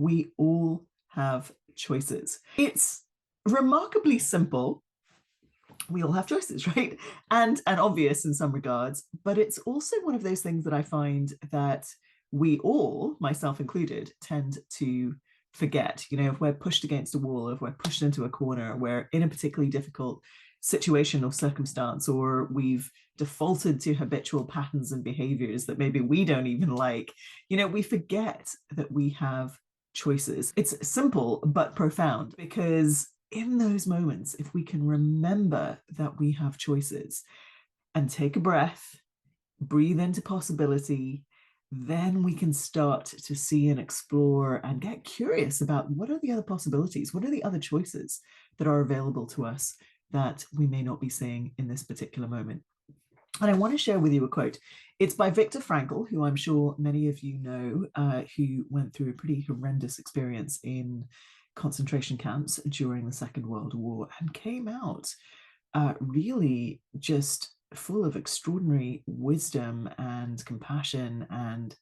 We all have choices. It's remarkably simple. We all have choices, right? And obvious in some regards, but it's also one of those things that I find that we all, myself included, tend to forget. You know, if we're pushed against a wall, if we're pushed into a corner, we're in a particularly difficult situation or circumstance, or we've defaulted to habitual patterns and behaviors that maybe we don't even like, we forget that we have choices. It's simple but profound, because in those moments, if we can remember that we have choices and take a breath, breathe into possibility, then we can start to see and explore and get curious about what are the other possibilities, what are the other choices that are available to us that we may not be seeing in this particular moment. And I want to share with you a quote. It's by Viktor Frankl, who I'm sure many of you know, who went through a pretty horrendous experience in concentration camps during the Second World War and came out really just full of extraordinary wisdom and compassion and,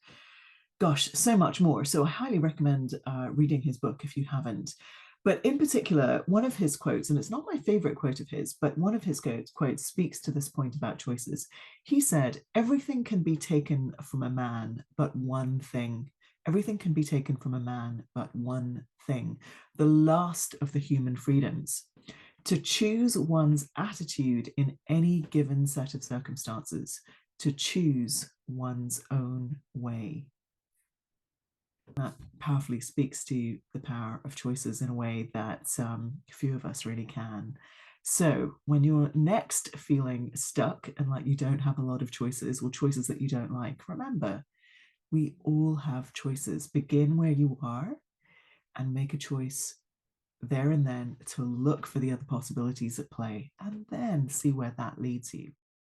gosh, so much more. So I highly recommend reading his book if you haven't. But in particular, one of his quotes, and it's not my favorite quote of his, but one of his quotes speaks to this point about choices. He said, "Everything can be taken from a man, but one thing. Everything can be taken from a man, but one thing. The last of the human freedoms. To choose one's attitude in any given set of circumstances, to choose one's own way." That powerfully speaks to the power of choices in a way that few of us really can. So when you're next feeling stuck and like you don't have a lot of choices, or choices that you don't like, remember, we all have choices. Begin where you are and make a choice there and then to look for the other possibilities at play, and then see where that leads you.